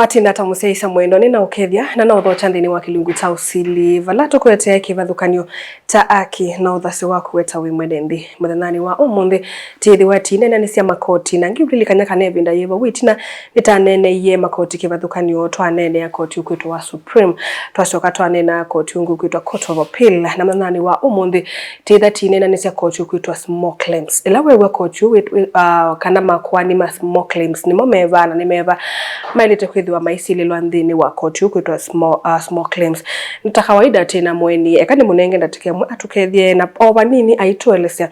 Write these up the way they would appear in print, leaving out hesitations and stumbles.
Watinda tamuseisa mwendo nina ukethia na no tho chandini wa kilungu ta usili vala tukwete kivathukanio ta aki na uthasi wa kuweta wi mwedendi muthanani wa umundi tithi watine na cia makoti na ngiulilikanya kana evinda yeva witina nitanene ye makoti kivathukanio twanene ya koti ukwitwa wa Supreme twacoka twanena koti ungu ukwitwa Court of Appeal na muthanani wa umundi tithi tine na cia koti ukwitwa small claims ila wewe koti kana makwani ma small claims ni momeva na nimeva mailite kwithiwa maisili lwanthini wa koti ukwitwa small claims nita kawaida tena mweni ekani munenge ndatike atukethie na obanini aitwelesya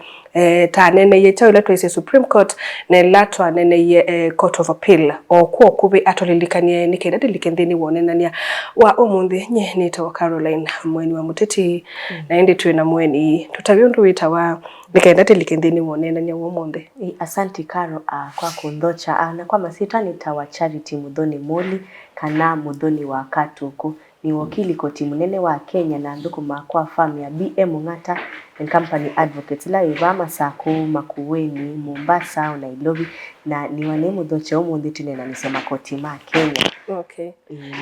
tanene ye tawile twese Supreme Court na latwa nene ye Court of Appeal okwo kubi atolilikanie nikenda dilikenthini wonenania wa umundi nye nitawa Caroline mweni wa muteti na indi twina mweni tutavyundu witawa nikenda dilikenthini wonenania wa umundi. Asanti Karo kwa kundhocha na kwa masita nitawa Charity Muthoni Moli kana Muthoni wa Katuku ni wakili koti munene wa Kenya na ndukuma kwa firm ya BM Ngata and Company Advocates la ivama sako Makueni Mombasa Nairobi na ni wane mudhocha umundi tine na nisema koti ma Kenya. Okay.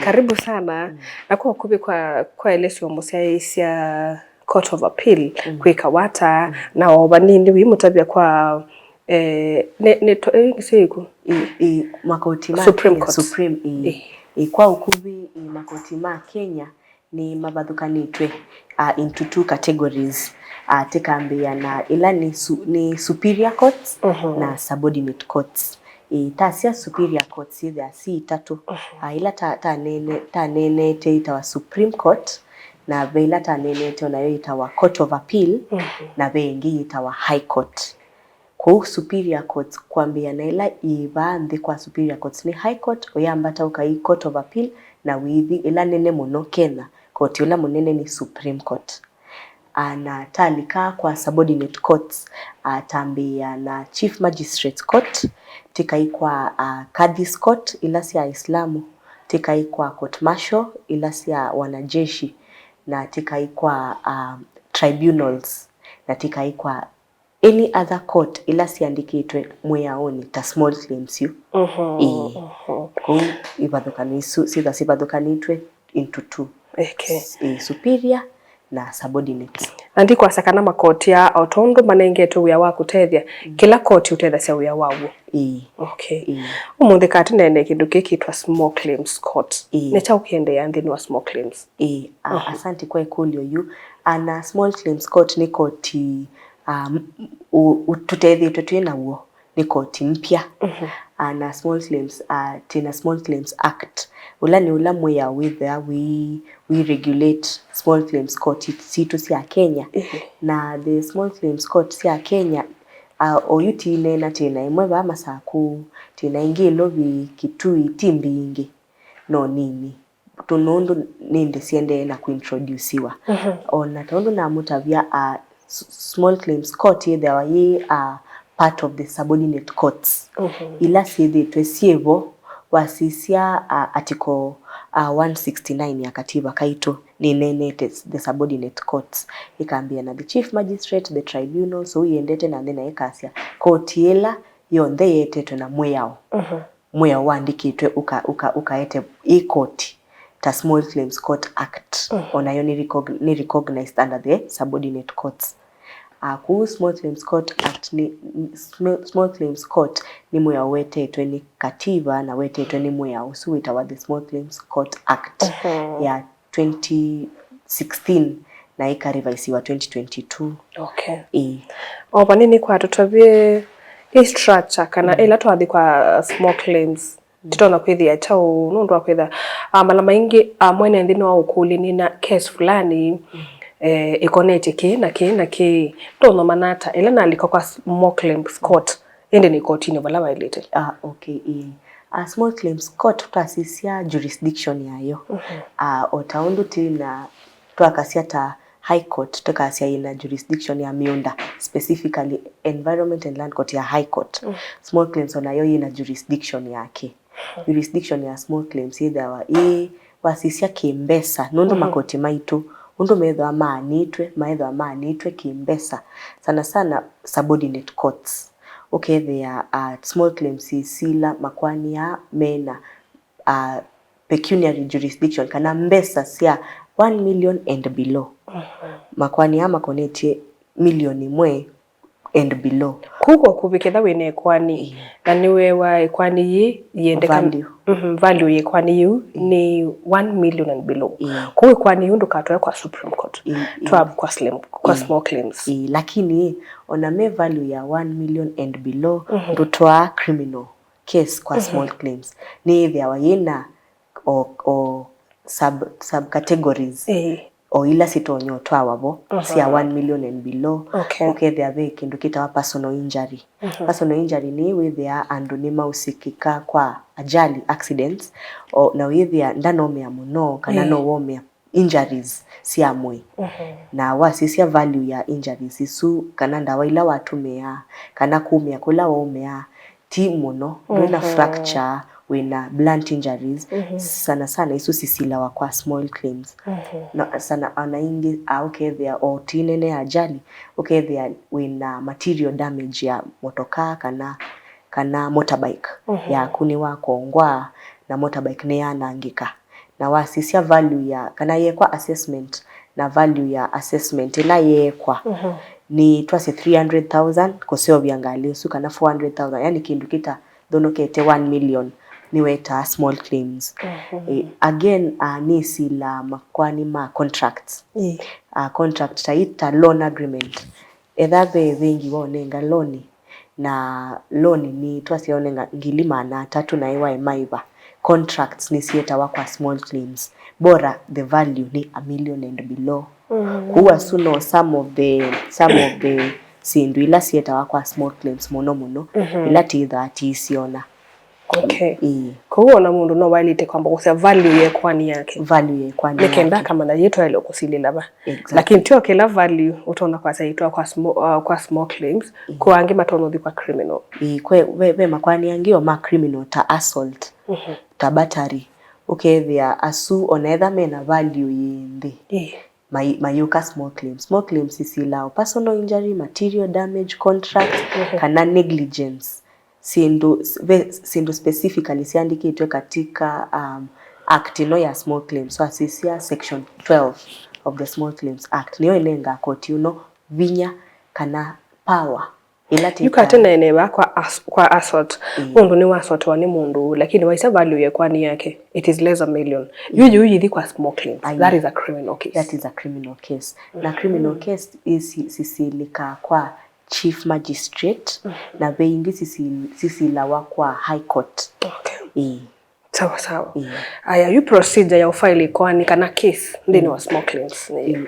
Karibu sana na kwa kubi kwa elesio musia Court of Appeal kwika wata na obanini wimutabia kwa nisiku makoti ma Supreme Court. Supreme kwa ukubi makoti ma Kenya ni mabadhukanitwe into two categories tekambia na ila ni superior courts na subordinate courts. Tasia superior courts there si tatu ila ta nene te itawa Supreme Court na vela ta nene te onayo itawa Court of Appeal na vengi itawa High Court. Kwa superior courts kwambia na ila ivaanthi kwa superior courts ni High Court oyambata ukai Court of Appeal na withi ila nene muno Kenya koti ula munene ni Supreme Court. Na talika kwa subordinate courts tambia na Chief Magistrate Court tikaikwa Kadhi's Court ila si ya Islamu tikaikwa Court Martial ila si ya wanajeshi na tikaikwa tribunals na tikaikwa any other court ila siandikitwe mweyaoni ta small claims you ibadhukanisu sibadhukanitwe into two. Okay. Superior na subordinate andikwa sakana makoti ya otondo manengeto uya wa kutethia kila koti utethia cia uya wawo. Okay. Umuthi kati nene kindu kikitwa small claims court ne cha ukiende ya ndini wa small claims. Asante kwa ikulio yu ana small claims court ni koti tutethie twina wo ni koti mpya na small claims tina Small Claims Act ula ni ula mweya wither we regulate small claims court situ cia Kenya na the small claims court cia Kenya oyuti nena tina imwe ba masaku tina ingi lobi kitui timbingi no nini tunundu ninde siende na kuintroduciwa ona tundu na mutavia small claims court there were part of the subordinate courts ila sithi twesievo wasisia article 169 ya katiba kaito ni nene the subordinate courts ikambia na the chief magistrate the tribunal so iendete na nena ekasia court ila yonde yete na mweyao mweyao wandikitwe ukaete court ta Small Claims Court Act onayo ni recognized under the subordinate courts. Ku Small Claims Court Act ni Small Claims Court ni mweya wetetwe ni katiba na wetetwe ni mweya usuita wa the Small Claims Court Act ya 2016 na ikarivisiwa 2022. Okay. Obanini kwa tutavie structure kana ila twathi kwa small claims titona kwithia chao nundu wa kwitha mala maingi mwene ndini wa ukuli ni na case fulani ikonete ke tono manata ila nalika kwa Small Claims Court ende ni court ni bala violated. Okay. Small Claims Court tutasisia jurisdiction yayo otaundu tina twakasia ta High Court tukasia ina jurisdiction ya miunda specifically Environment and Land Court ya High Court. Small Claims onayo ina jurisdiction yake. Jurisdiction ya Small Claims either wasisia kimbesa nundu makoti maitu undu maedho amaanitwe kimbesa sana subordinate courts okay they are Small Claims sila makwani ya mena pecuniary jurisdiction kana mbesa cia 1 million and below makwani ama konetie milioni mwe and below kuko kubiketha wene kwani na niwe wa kwani yi yende value value ye kwani yu ni 1 million and below kuwe kwani yu ndukatoya kwa Supreme Court twab kwa small claims lakini ona me value ya 1 million and below ndutwa criminal case kwa small claims ni there wayena o sub categories o ila sitonyo twawabo cia 1 million and below okay there be kindu kitawa personal injury personal injury ni withia andu ni mausikika kwa ajali accidents o na withia ndanomea muno kana no womea injuries cia mwe na wasisia value ya injuries isu kana ndawa ila watumea kana kumea kula womea ti muno wina fracture wina blunt injuries sana sana isu sisila kwa small claims na sana anaingi okay there o tinene ajali okay there wina material damage ya motoka kana motorbike ya kuni wako ngwa na motorbike ne yanangika na wasisia value ya kana yekwa assessment na value ya assessment ila yekwa ni twase 300,000 koseo biangali usu kana 400,000 yani kindu kita donokete 1 million niweta small claims again ni sila makwani ma contracts contract taita loan agreement ethabe vingi wonenga loan na loan ni twasionenga ngilima na 3 na iwa maiba contracts ni sieta wa kwa small claims bora the value ni 1 million and below huwa suno some of the sindu ila sieta wa kwa small claims muno ila titha tisiona kuona mundu no walite kwamba kusia value ye kwani yake nikenda kama na yetu ile kusilila ba lakini tio kila value utaona kwa saitwa kwa small claims kuange matono kwa criminal we makwani angio ma criminal ta assault ta battery okay there asu onether mena value yindi mayuka small claims isila personal injury material damage contract kana negligence sindu specifically siandikitwe katika act no ya small claims so asisia section 12 of the small claims act niyo ilenga koti vinya kana power ila yukatena eneba kwa assault mundu ni wa assault wani mundu lakini waisa value ya kwani yake it is less a million yuji yithi kwa small claims that is a criminal case na criminal case is sisilika kwa chief magistrate na beingi sisilawa kwa high court sawa aya you procedure ya file kwani kana case ndini wa small claims ni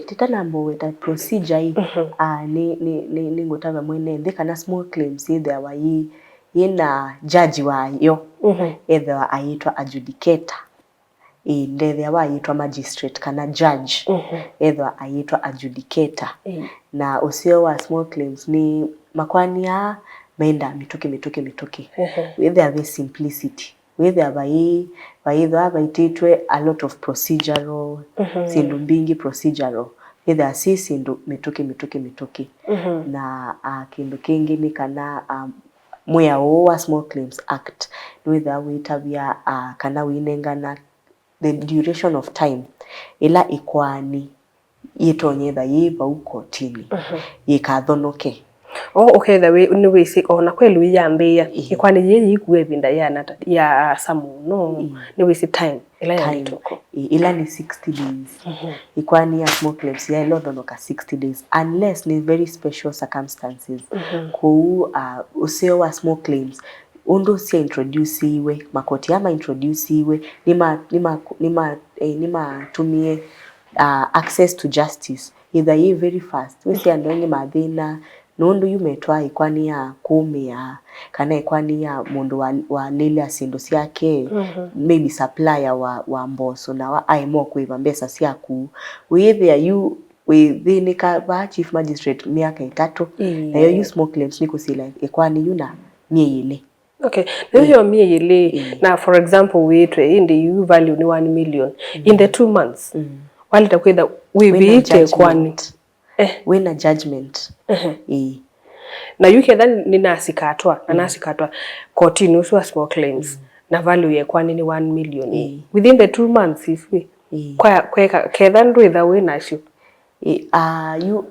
titana mboweta procedure ni ngotanga mwene ndika na small claims either wa yena judge wayo either aitwa adjudicator ndethe wa aitwa magistrate kana judge either aitwa adjudicator na usio wa small claims ni makwani ya menda mituki with their simplicity with their baititwe a lot of procedural sindu mbingi procedural with their sindu mituki na kindu kingi ni kana moya wa small claims act with their witabia kana winengana the duration of time ila ikwani yitonyetha yiba uko tini yikathonoke okay the way ni wisi ona kwelu yambia ikwani yeye ikuwe binda ya samu no ni wisi time ila yitoko ila ni 60 days ikwani ya small claims ya lothonoka 60 days unless ni very special circumstances ku usio wa small claims undo si introduce iwe makoti ama introduce iwe nima tumie access to justice either ye very fast we see andonge madhina nondo yumetwa ikwani ya kumia kana ikwani ya mundu wa lile asindo siake maybe supplier wa mboso na wa aimo kuiva mbesa siaku we there you within ka chief magistrate miaka 3 na yo small claims niko sila ikwani yuna miele okay hiyo miele na for example we in the value ni 1 million in the 2 months wali takwenda we viite kwani wina judgment na yuke then ninasikatwa kotini uswa small claims na value ye kwani ni 1 million within the 2 months if we kwa ketha ndwitha wina cio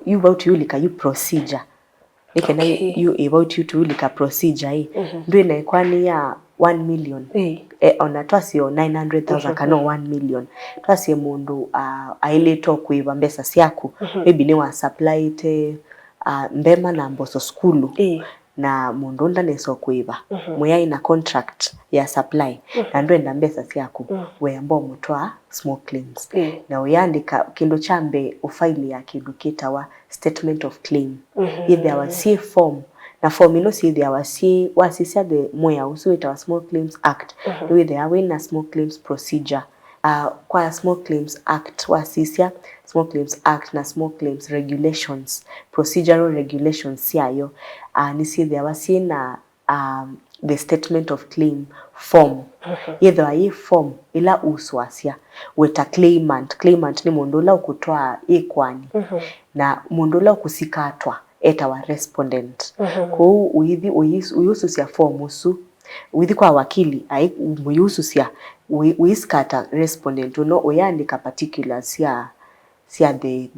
you about you like you procedure ikena you about you to like a procedure ndwina kwani ya 1 million ona twasio 900,000 kana 1 million twasie mundu aileto kuiba mbesa ciaku maybe ni wa supply te mbema na mboso skulu na mundu ndaneso kuiba muya ina contract ya supply na ndwenda mbesa ciaku we ambo mutwa small claims na uyandika kindu chambe ufaili ya kindu kitawa statement of claim either wa C form na form ino si there wasisia the moya usu itawa small claims act with the awina small claims procedure kwa small claims act wasisia small claims act na small claims regulations procedural regulations yayo ni si there wasina the statement of claim form either a form ila uswasia weta claimant ni mundu la ukutoa ikwani na mundu la kusikatwa eta wa respondent ko uyususia form usu withi kwa wakili ai muyususia uiskata respondent no uyandika particulars sia the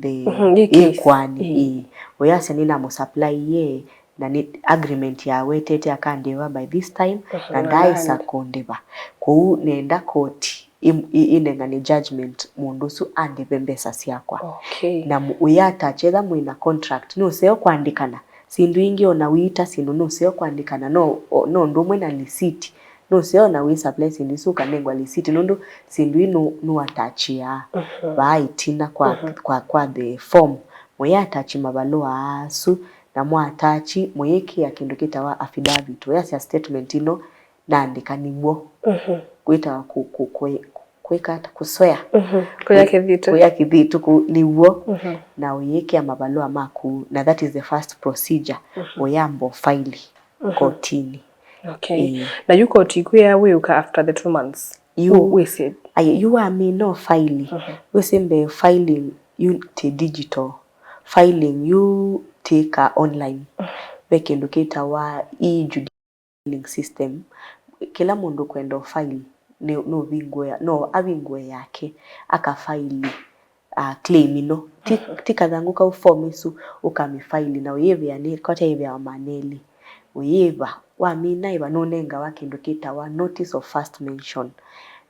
ikwani uyasa nina mo supply ye na ni agreement ya wetete akandewa by this time na ndaisa kondeba ko nenda court inengane judgment mundu su ande bembesa siakwa na uyata cheza muina contract no seo kuandikana sindu ingi ona wita sindu no seo kuandikana no ndumwe na receipt no seo na we supply sindu su kanengwa receipt ndo sindu ino no atachia baitina kwa the form uyata chimabaloa asu na mwatachi moyeki ya kindu kitawa affidavit ya statement ino naandika niwo kuita kuikata kuswea kuya kithitu niwo na uyeke amabaloa maku na that is the first procedure oyambo file kotini na you court kuya weuka after the 2 months we said you are me no file we sembe filing you te digital filing you take online bekendu kitawa e-judicial system kila mundu kwenda file no avingwe yake akafaili claim ino tikadhanguka uform isu ukamifaili na uyevya ni kote yevya maneli uyeva wa mina iba nonenga wakindu kitawa notice of first mention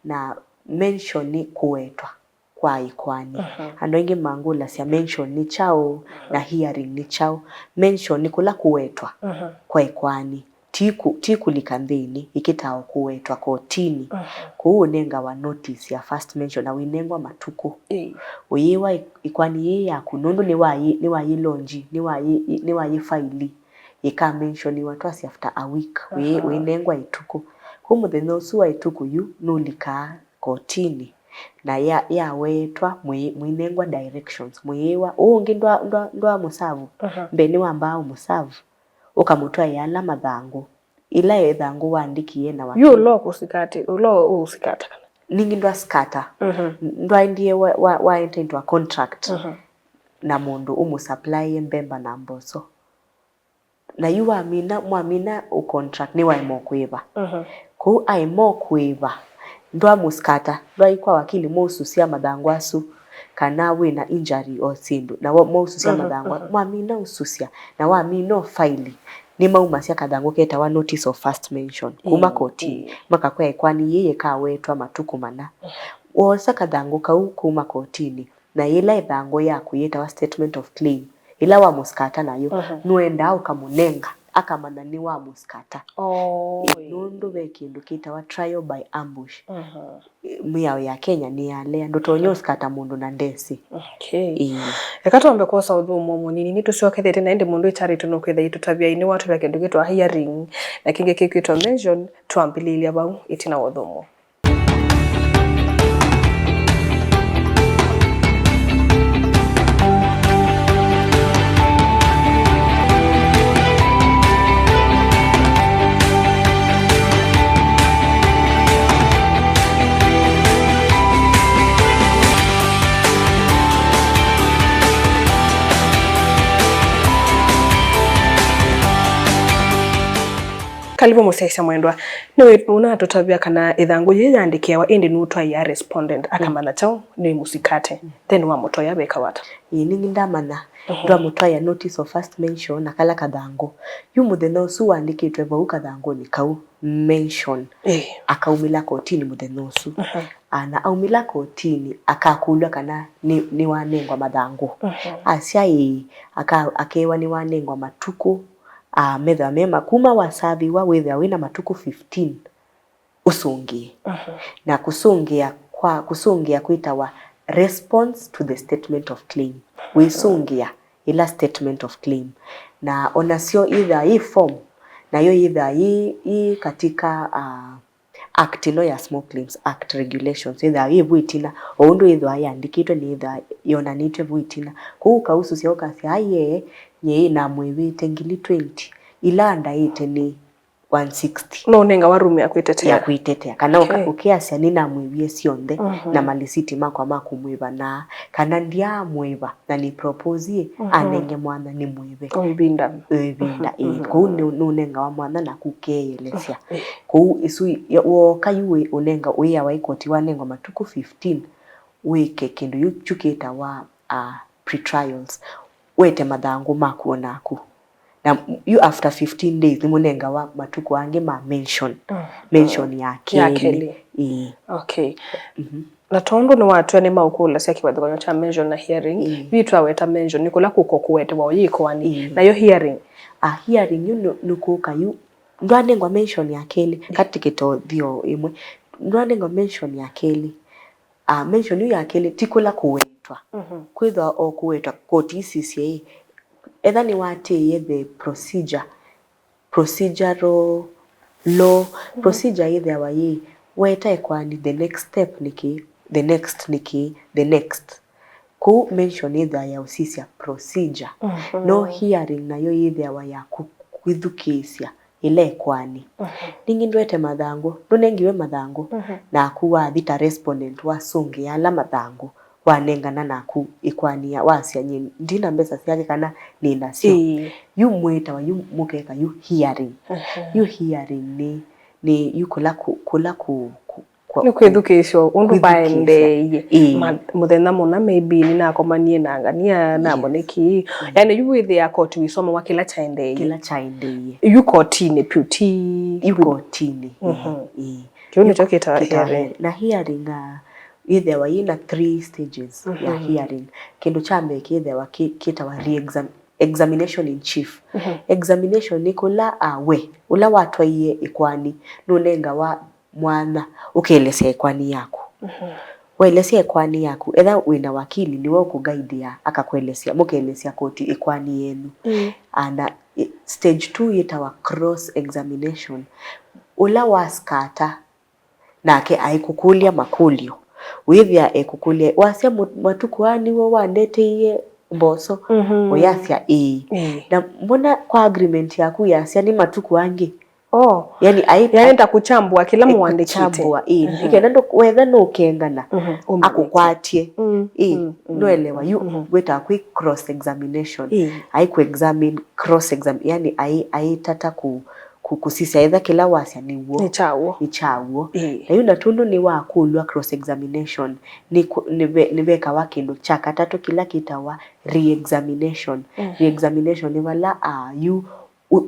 na mention ni kuetwa kwa ikwani ando ingi mangula sia mention ni chao na hearing ni chao mention ni kula kuetwa kwa ikwani tiku likandeni ikitao kuetwa kotini kuunenga wa notice ya first mention na winengwa matuku uyewa ikwani ye ya kunundu ni wa yilonji ni wa yifaili ika mention ni watu asi after a week winengwa ituku humu the no suwa ituku yu nulika kotini na ya wetwa mwinengwa directions mwewa ungi ndwa musavu mbeni wambao musavu ukamutwa yala madhangu ila edhangu waandikiye na watu yo usikata ningi ndwa skata ndwa ndiye wa enter into a contract na mundu umusupply mbemba na mboso na yu mwamina u contract ni waimo kuiva ku aimo kuiva ndwa muskata ndwa ikwa wakili mususia madhangu asu kana wina injury or sindu na mususia madhangu mwamina ususia na wamino file ni maumasia kadhangu keta wa notice of first mention kuma koti maka kwa ikwani yeye kawetwa matuku mana wosa kadhangu ka kuma kotini na ila idhangu ya kuyeta wa statement of claim ila wa muskata nayo nuenda ukamunenga akamana ni wa muskata nundu bekindu kita wa trial by ambush miyao ya Kenya ni yale ndo tonyo skata mundu na ndesi ekatombe kosa udhumo munini ni tusiokethete na ende mundu itari tuno kwetha itutavia ini watu bekindu kitwa hearing na kinge kikitwa mention twambililia bau itina udhumo Kalibu musaisa mwendwa. Niwe una tutabia kana ithangu yiyandikiwa indi nutwa ya respondent akamana chao ni musikate. Then wa moto ya beka wata. Ningi ndamana. Ndwa mutwa ya notice of first mention na kala kathangu. Yu muthenya ucu wandikitwe vau kathangu ni kau mention. Akaumila kotini muthenya ucu. Na aumila kotini akakulwa kana ni wanengwa mathangu. Acia akewa ni wanengwa matuku metha mema kuma wasabiwa wina matuku 15 usungie. Na kusungia kwitawa response to the statement of claim. Wisungia ila statement of claim. Na onasio either hii form na yo either hii katika act no ya Small Claims Act regulations either hii vuitina oundu either yandikitwe ni either yonanitwe vuitina kuuka usu cia ukasi aye ye na mwewite ngili 20 ila ndaite ni 160 no nenga warume akuitetea kana ukiasia ni na mwewie cionthe na malisiti makwa makumwiva na kana ndia mwiva na ni propose anenge mwana ni mwive binda kou no nenga wa mwana na kukeelesia kou isu woka yuwe unenga uya wa ikoti wanenga matuku 15 wike kindu yuchukita wa pre-trials wete mathangu makuonaku na you after 15 days ni munenga wa matuku ange ma mention yake. Okay. Na tondo no watu ni maukula cia kibatho cha mention na hearing vitu aweta mention nikula kuko kuwete wa yiko ani na yo hearing hearing you nukuka yu ndwanengwa mention yakeli katikito thio imwe ndwanengwa mention yakeli mention yu yakeli tikula kuwetwa kwitha o kuwetwa koti CCA either ni wate the procedural law procedure either wa ye weta ekwani the next step niki the next ku mention either ya usisia procedure no hearing na yo either wa ya kwithukisia ile ekwani ningi ndwete mathangu ndunengiwe mathangu na kuwa thita respondent wasungi ala mathangu wanengana naku ikwania wasia nyini ndina mbesa siake kana nina sio yu mweta wa yu mukeka yu hearing yu hearing ni yu kula ni kwithukisho undu baende muthenya mona maybe ni nakomanie na ngania na moneki yani yu with ya court wisoma wa kila chaende yu kotini puti yu kotini kioni choketa hearing na hearing either wa ina 3 stages ya hearing kindu cha mbeki either wa kita wa examination in chief examination ni kula ula watu iye ikwani nunenga wa mwana ukielesea ikwani yako waelesea ikwani yako either wina wakili ni wewe kuguidea akakuelesea mukielesea koti ikwani yenu and stage 2 itawa cross examination ula waskata nake aikukulia makulio withia ekukulia wasia matukuani wo wandete iye mboso oyasia na mbona kwa agreement yaku yasia ni matuku angi yani yaenda kuchambua kila muandikite kuchambua ikenda ndo wetha no kengana akukwatie noelewa you weta quick cross examination aiku examine cross examine yani tata kusisa either kila wasia ni chawo na yuna tundu ni wakulwa cross examination ni beka wakindu chaka tatu kila kitawa re-examination re-examination ni wala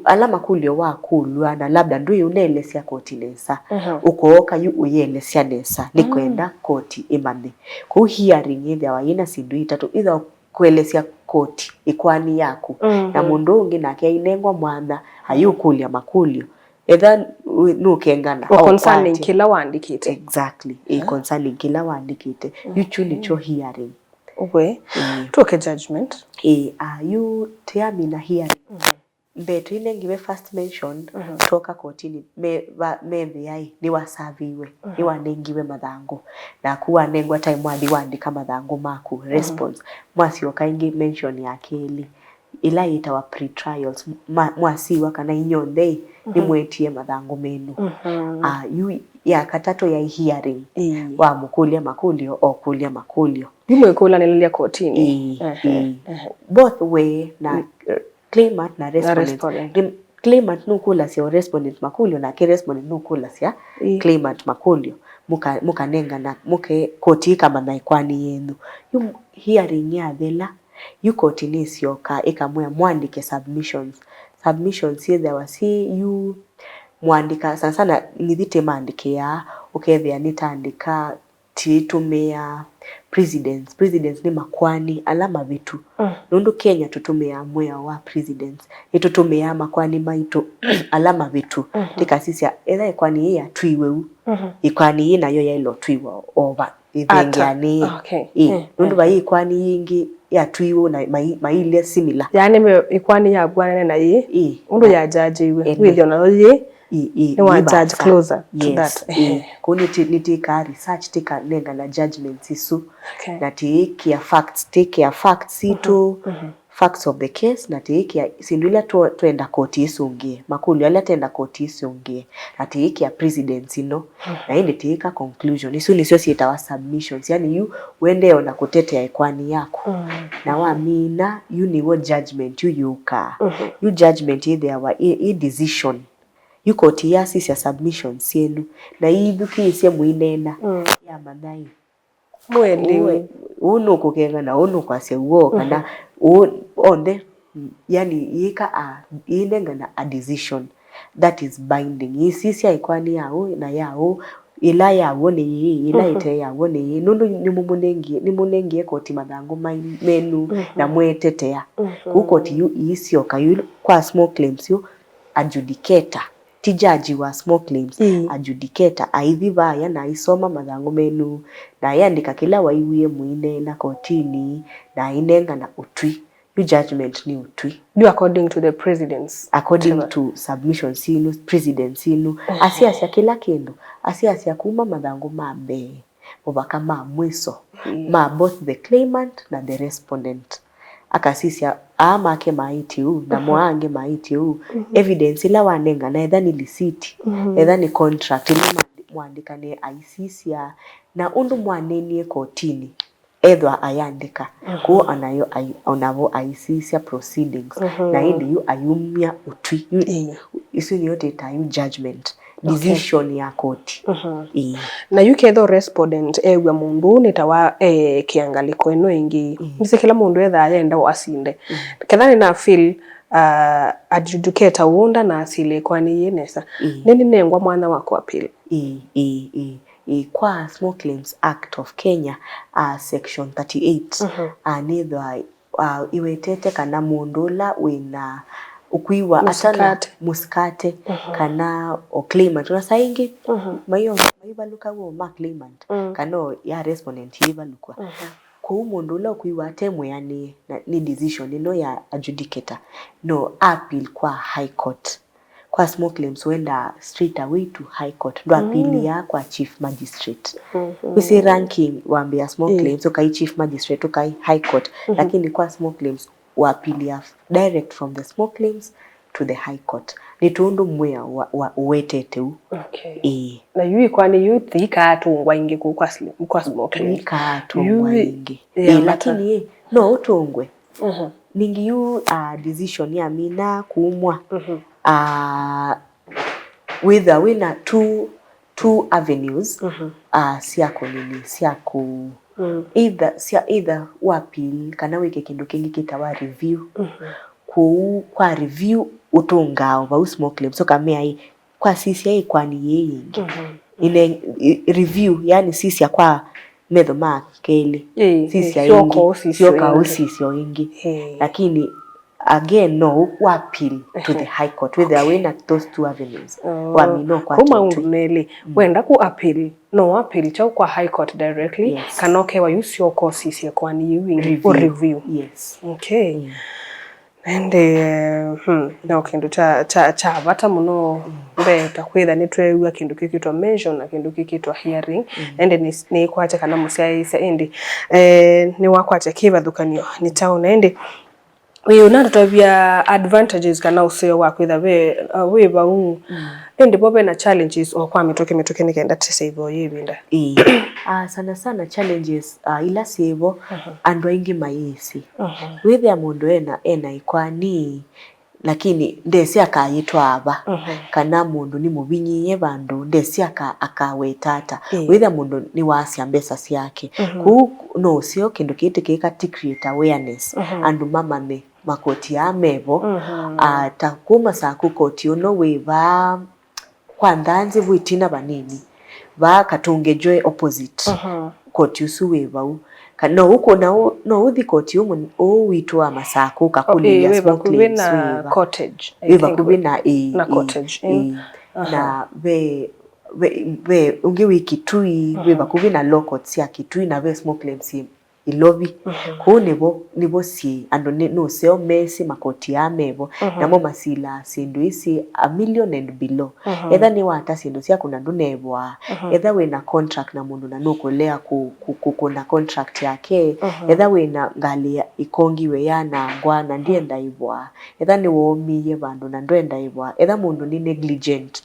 alama kulio wakulwa na labda ndu unaelesea koti nesa ukooka yu uyelesea nesa ni kwenda koti imane ku hearing either waina sindu itatu either kuelesea koti ikwani yaku na mundu ungi nake inengwa mwana hayukulia makulio either nukengana concerning kila wandikite exactly concerning kila wandikite yuchu nicho hearing toke judgment you termina hearing mbetu inengiwe first mention toka kotini methe yai ni wasaviwe ni wanengiwe mathangu na kuwa nengwa time wandika mathangu maku response mwasio kaingi mention ya keli ila itawa pre-trials mwasiwa kana inyonde ni mwetie mathangu menu yu ya katato ya hearing wa mukulia makulio o kulia makulio nimwekula nilelia kotini both way na claimant na respondent claimant nukula sia respondent makulio na ke respondent nukula sia claimant makulio muka nenga na muke koti kama na ikwani yenu yu hearing ya thela yu koti nisioka ikamwe mwandike submissions either wasi yu mwandika sana nithite maandike ya ukethia nitaandika titumia presidents ni makwani alama vitu nundu Kenya tutumia mwea wa presidents itutumia makwani maitu alama vitu tikasisia etha ikwani ya twiweu ikwani na yo yelo twiwa over ithengiani nundu bai ikwani yingi ya twiwo na maile similar yani ikwani ya bwana na yi undu ya judge iwe withio na yi ni wa judge closer to that kuni nitika research tika nenga na judgment isu na take ya facts itu facts of the case na take ya sindulia tuenda koti isungie makulu yale tenda koti isungie na take ya president ino na inde take conclusion isu ni sio sieta submissions yani you wende ona kutetea ikwani yako na wamina you ni what judgment you judgment either wa decision yuko tiasi sia submissions yenu na ibuki isia muinena ya madai mweli uno kukenga na uno kwa se uo kana onde yani yika inenga na a decision that is binding isisi ikwani yao na yao ila yao ni ila ite yao ni nundu ni munengi koti mathangu menu na mwetetea ukoti yu isio kayu kwa small claims yu adjudicator tijaji wa small claims adjudicator aithiva ya na isoma mathangu menu na yandika kila waiwie muine na kotini na inenga na utwi you judgment ni utwi do according to the presidents according to submission sinu president sinu asiasia kila kindu asiasia kuma mathangu mambe mubaka mwiso ma both the claimant na the respondent akasisia ama ke maiti na mwange maiti evidence ila wanenga na edha ni receipt edha ni contract ile mwandika ne aisisia na undu mwanenie kotini edwa ayandika ko anayo onavo aisisia proceedings na indi yu ayumya utwi isu ni yote itayu judgment decision ya koti na yuketho respondent ewe mundu nitawa kiangaliko eno ingi nise kila mundu etha yenda wasinde kethani na feel adjudicator wunda na asile kwani yenesa nini nengwa mwana wako appeal kwa Small Claims Act of Kenya section 38 nithwa iwetete kana mundula wina ukwiwa atana muskate kana o claimant na saingi mayo maibaluka wo ma claimant kana ya respondent yibalukwa ko mundu la ukwiwa atemwe yani ni decision ino ya adjudicator no appeal kwa high court kwa small claims wenda straight away to high court ndo appeal ya kwa chief magistrate kusi ranking waambia small claims ukai chief magistrate ukai high court lakini kwa small claims wa appeal ya direct from the small claims to the high court nitundu mwea wa uwetete na yui kwani youth ikatungwa ingi kwa small claims ikatungwa ingi lakini no utungwe ningi yu decision ya mina kuumwa whether wina two avenues siako nini siako either wapil kana weke kindu kingi kitawa review kwa review utungao ba small claims so kamea kwa sisi kwani yingi ile review yani sisi kwa medho ma kele sisi sio sisi ingi lakini again no appeal to the high court whether they win at those two avenues wamino kwa kuma unduneli wenda ku appeal no appeal chao kwa high court directly kanoke wa use your course isi kwa ni review and no kindu cha bata muno mbe takwitha ni twewa kindu kikitwa mention na kindu kikitwa hearing and ni kwacha kana musiaisa endi ni wakwacha kibathukanio ni town and we unatobia advantages kana usio wako either we ba ende bobe na challenges o kwa mitoke nikenda tsevo yibinda sana challenges ila sevo andwa ingi maisi with ya mundu ena ikwani lakini ndesi akayitwa aba kana mundu ni mubinyiye bandu ndesi akawetata witha mundu ni wasya mbesa syake ku no sio kindu kiti kikati create awareness andu mamane makoti ya mebo atakuma sa kukoti uno wiva kwa ndanzi bwitina banini ba katungejoe opposite koti usu wivau kana uko no uthi koti umu witwa masako kakuli ya smoke claims na cottage wiva kubina na cottage na ve ungi wikitui wiva kubina lockouts ya kitui na ve smoke claims ilobi ko nibo si ando no seo mesi makoti ya mebo namo masila sindu isi a million and below either ni wata sindu sia kuna ndunebwa either we na contract na mundu na nukolea kuna contract yake either we na ngali ikongiwe yana ngwana ndiye ndaibwa either ni womiye bandu na ndo ndaibwa either mundu ni negligent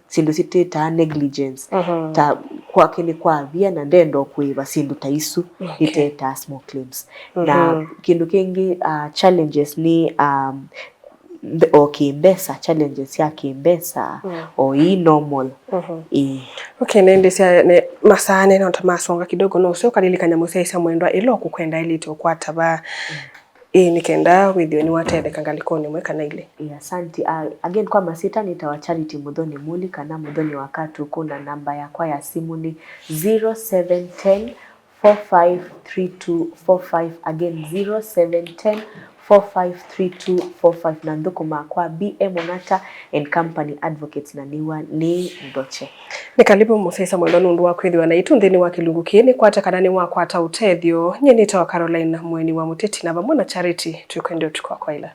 sindu siteta negligence ta kwa kini kwa via na ndendo kuiba sindu taisu iteta small claims na kindu kingi challenges ni mbesa challenges ya kimbesa o hii normal okay nende sia ne masane na tamasonga kidogo no sio kalilikanya musaisa mwendwa ilo kukwenda ilito kwata ba nikenda with ni watede kangalikoni mweka na ile asante again kwa masita nitawa Charity Muthoni Muli kana Muthoni wakati kuna namba yako ya simu ni 0710 453245 again 0710 453245 na ndukuma kwa BM Ongata and Company Advocates na niwa ni Ndoche nikalipo musesa mwendo nundu wa kwithwa na itu nthini wa kilungu kini kwata kana ni wa kwata utethio nyeni tawa Caroline mweni wa muteti na bamona Charity tukwende tukwa kwaila